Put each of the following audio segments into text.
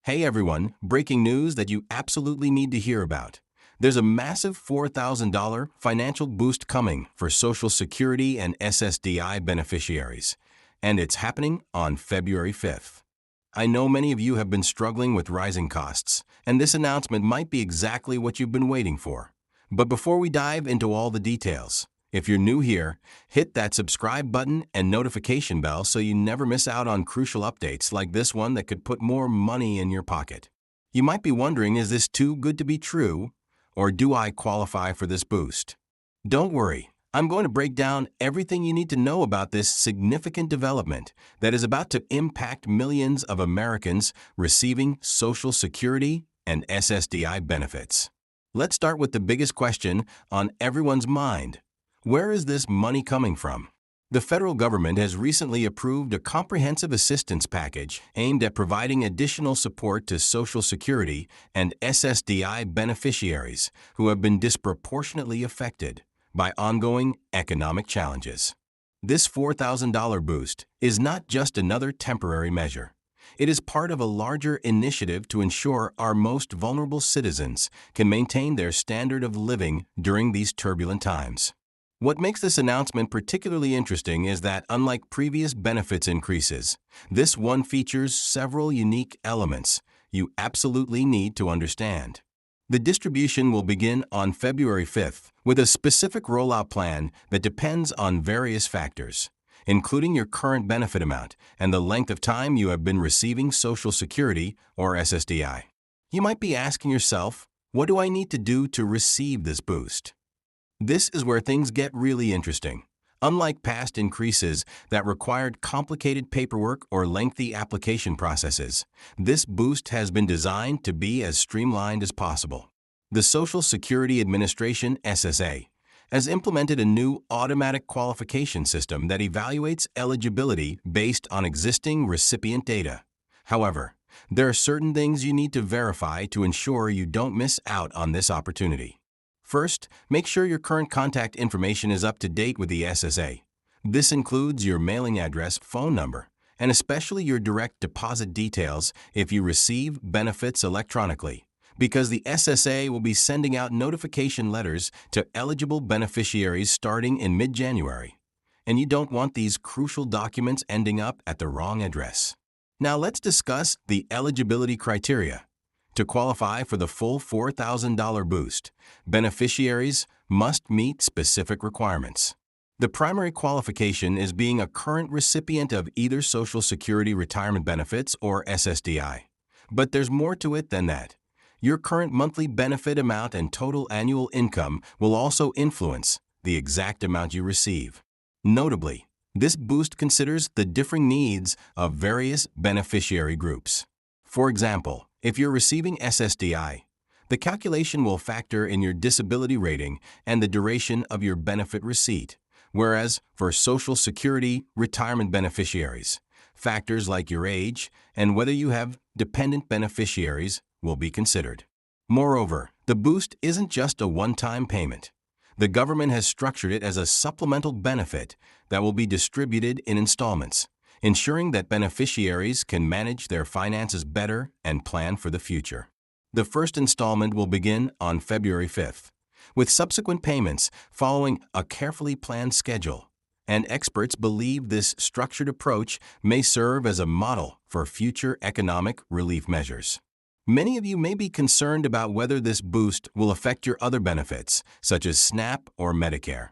Hey everyone, breaking news that you absolutely need to hear about. There's a massive $4,000 financial boost coming for Social Security and SSDI beneficiaries, and it's happening on February 5th. I know many of you have been struggling with rising costs, and this announcement might be exactly what you've been waiting for. But before we dive into all the details, if you're new here, hit that subscribe button and notification bell so you never miss out on crucial updates like this one that could put more money in your pocket. You might be wondering, is this too good to be true, or do I qualify for this boost? Don't worry, I'm going to break down everything you need to know about this significant development that is about to impact millions of Americans receiving Social Security and SSDI benefits. Let's start with the biggest question on everyone's mind. Where is this money coming from? The federal government has recently approved a comprehensive assistance package aimed at providing additional support to Social Security and SSDI beneficiaries who have been disproportionately affected by ongoing economic challenges. This $4,000 boost is not just another temporary measure. It is part of a larger initiative to ensure our most vulnerable citizens can maintain their standard of living during these turbulent times. What makes this announcement particularly interesting is that, unlike previous benefits increases, this one features several unique elements you absolutely need to understand. The distribution will begin on February 5th with a specific rollout plan that depends on various factors, including your current benefit amount and the length of time you have been receiving Social Security or SSDI. You might be asking yourself, what do I need to do to receive this boost? This is where things get really interesting. Unlike past increases that required complicated paperwork or lengthy application processes, this boost has been designed to be as streamlined as possible. The Social Security Administration (SSA) has implemented a new automatic qualification system that evaluates eligibility based on existing recipient data. However, there are certain things you need to verify to ensure you don't miss out on this opportunity. First, make sure your current contact information is up to date with the SSA. This includes your mailing address, phone number, and especially your direct deposit details if you receive benefits electronically, because the SSA will be sending out notification letters to eligible beneficiaries starting in mid-January, and you don't want these crucial documents ending up at the wrong address. Now let's discuss the eligibility criteria. To qualify for the full $4,000 boost, beneficiaries must meet specific requirements. The primary qualification is being a current recipient of either Social Security retirement benefits or SSDI. But there's more to it than that. Your current monthly benefit amount and total annual income will also influence the exact amount you receive. Notably, this boost considers the differing needs of various beneficiary groups. For example, if you're receiving SSDI, the calculation will factor in your disability rating and the duration of your benefit receipt, whereas for Social Security retirement beneficiaries, factors like your age and whether you have dependent beneficiaries will be considered. Moreover, the boost isn't just a one-time payment. The government has structured it as a supplemental benefit that will be distributed in installments, ensuring that beneficiaries can manage their finances better and plan for the future. The first installment will begin on February 5th, with subsequent payments following a carefully planned schedule, and experts believe this structured approach may serve as a model for future economic relief measures. Many of you may be concerned about whether this boost will affect your other benefits, such as SNAP or Medicare.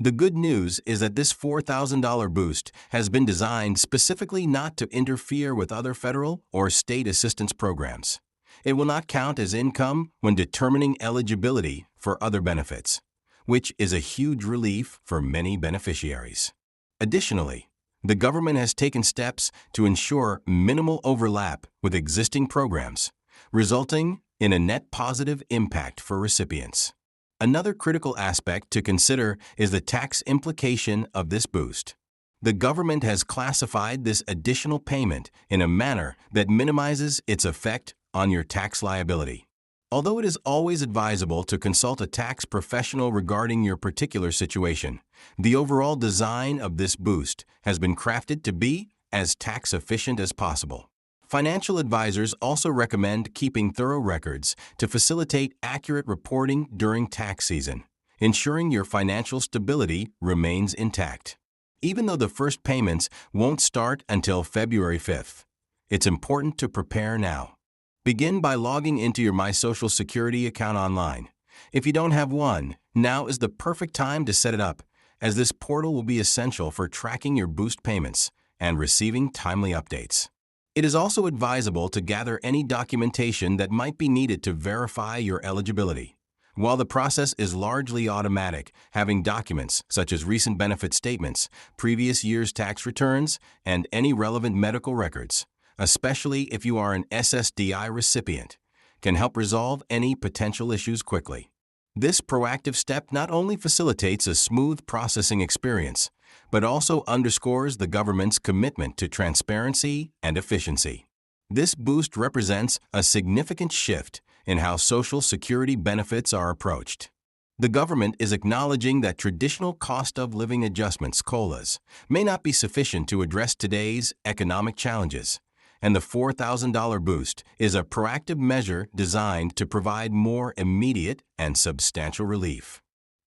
The good news is that this $4,000 boost has been designed specifically not to interfere with other federal or state assistance programs. It will not count as income when determining eligibility for other benefits, which is a huge relief for many beneficiaries. Additionally, the government has taken steps to ensure minimal overlap with existing programs, resulting in a net positive impact for recipients. Another critical aspect to consider is the tax implication of this boost. The government has classified this additional payment in a manner that minimizes its effect on your tax liability. Although it is always advisable to consult a tax professional regarding your particular situation, the overall design of this boost has been crafted to be as tax efficient as possible. Financial advisors also recommend keeping thorough records to facilitate accurate reporting during tax season, ensuring your financial stability remains intact. Even though the first payments won't start until February 5th, it's important to prepare now. Begin by logging into your My Social Security account online. If you don't have one, now is the perfect time to set it up, as this portal will be essential for tracking your boost payments and receiving timely updates. It is also advisable to gather any documentation that might be needed to verify your eligibility. While the process is largely automatic, having documents such as recent benefit statements, previous year's tax returns, and any relevant medical records, especially if you are an SSDI recipient, can help resolve any potential issues quickly. This proactive step not only facilitates a smooth processing experience, but also underscores the government's commitment to transparency and efficiency. This boost represents a significant shift in how Social Security benefits are approached. The government is acknowledging that traditional cost of living adjustments, COLAs, may not be sufficient to address today's economic challenges, and the $4,000 boost is a proactive measure designed to provide more immediate and substantial relief.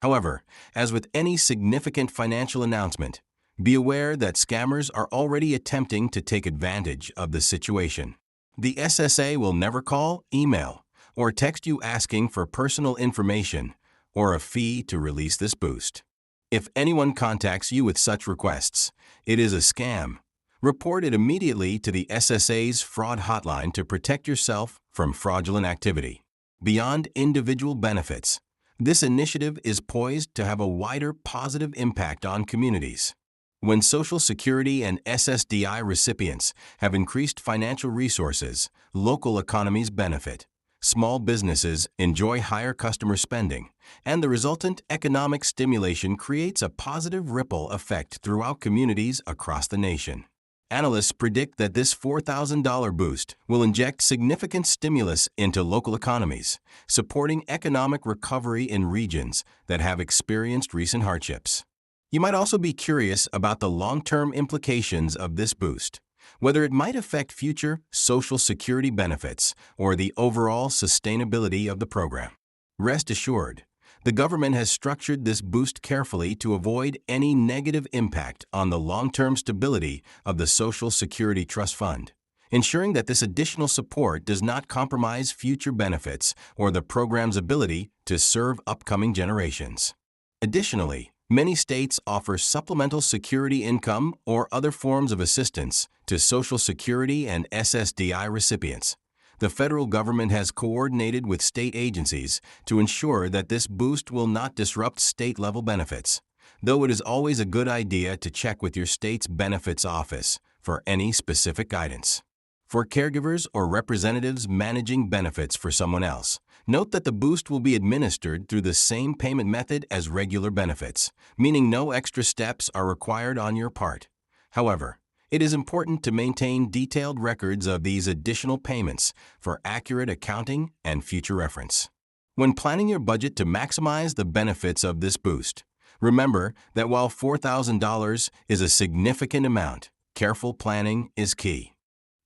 However, as with any significant financial announcement, be aware that scammers are already attempting to take advantage of the situation. The SSA will never call, email, or text you asking for personal information or a fee to release this boost. If anyone contacts you with such requests, it is a scam. Report it immediately to the SSA's fraud hotline to protect yourself from fraudulent activity. Beyond individual benefits, this initiative is poised to have a wider positive impact on communities. When Social Security and SSDI recipients have increased financial resources, local economies benefit, small businesses enjoy higher customer spending, and the resultant economic stimulation creates a positive ripple effect throughout communities across the nation. Analysts predict that this $4,000 boost will inject significant stimulus into local economies, supporting economic recovery in regions that have experienced recent hardships. You might also be curious about the long-term implications of this boost, whether it might affect future Social Security benefits or the overall sustainability of the program. Rest assured, the government has structured this boost carefully to avoid any negative impact on the long-term stability of the Social Security Trust Fund, ensuring that this additional support does not compromise future benefits or the program's ability to serve upcoming generations. Additionally, many states offer supplemental security income or other forms of assistance to Social Security and SSDI recipients. The federal government has coordinated with state agencies to ensure that this boost will not disrupt state-level benefits, though it is always a good idea to check with your state's benefits office for any specific guidance. For caregivers or representatives managing benefits for someone else, note that the boost will be administered through the same payment method as regular benefits, meaning no extra steps are required on your part. However, it is important to maintain detailed records of these additional payments for accurate accounting and future reference. When planning your budget to maximize the benefits of this boost, remember that while $4,000 is a significant amount, careful planning is key.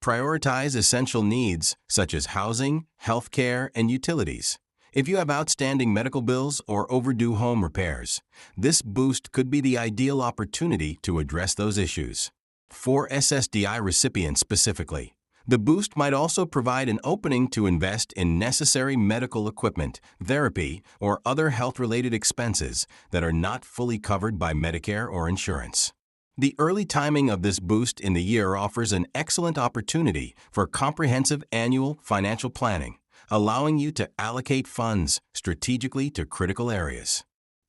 Prioritize essential needs such as housing, healthcare, and utilities. If you have outstanding medical bills or overdue home repairs, this boost could be the ideal opportunity to address those issues. For SSDI recipients specifically, the boost might also provide an opening to invest in necessary medical equipment, therapy, or other health-related expenses that are not fully covered by Medicare or insurance. The early timing of this boost in the year offers an excellent opportunity for comprehensive annual financial planning, allowing you to allocate funds strategically to critical areas.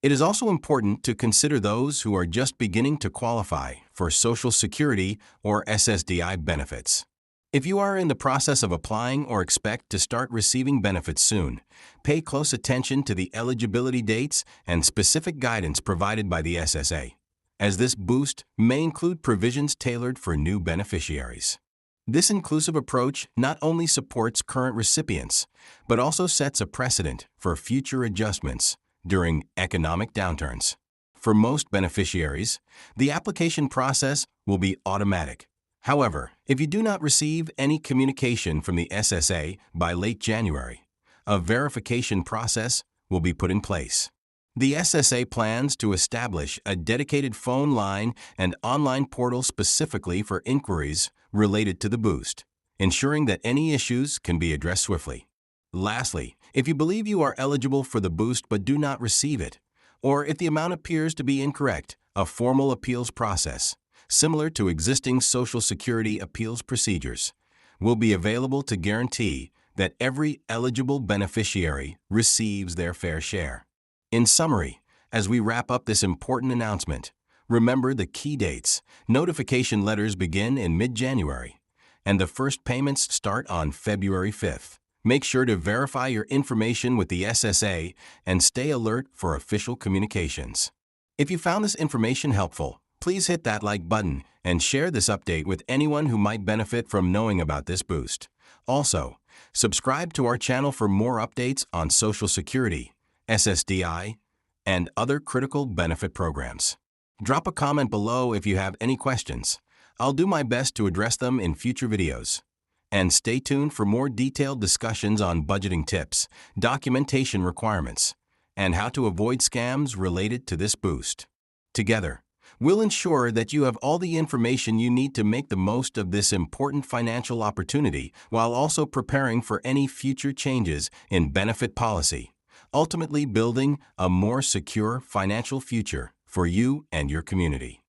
It is also important to consider those who are just beginning to qualify for Social Security or SSDI benefits. If you are in the process of applying or expect to start receiving benefits soon, pay close attention to the eligibility dates and specific guidance provided by the SSA, as this boost may include provisions tailored for new beneficiaries. This inclusive approach not only supports current recipients, but also sets a precedent for future adjustments during economic downturns. For most beneficiaries, the application process will be automatic. However, if you do not receive any communication from the SSA by late January, a verification process will be put in place. The SSA plans to establish a dedicated phone line and online portal specifically for inquiries related to the boost, ensuring that any issues can be addressed swiftly. Lastly, if you believe you are eligible for the boost but do not receive it, or if the amount appears to be incorrect, a formal appeals process, similar to existing Social Security appeals procedures, will be available to guarantee that every eligible beneficiary receives their fair share. In summary, as we wrap up this important announcement, remember the key dates. Notification letters begin in mid-January, and the first payments start on February 5th. Make sure to verify your information with the SSA and stay alert for official communications. If you found this information helpful, please hit that like button and share this update with anyone who might benefit from knowing about this boost. Also, subscribe to our channel for more updates on Social Security, SSDI, and other critical benefit programs. Drop a comment below if you have any questions. I'll do my best to address them in future videos. And stay tuned for more detailed discussions on budgeting tips, documentation requirements, and how to avoid scams related to this boost. Together, we'll ensure that you have all the information you need to make the most of this important financial opportunity while also preparing for any future changes in benefit policy, ultimately building a more secure financial future for you and your community.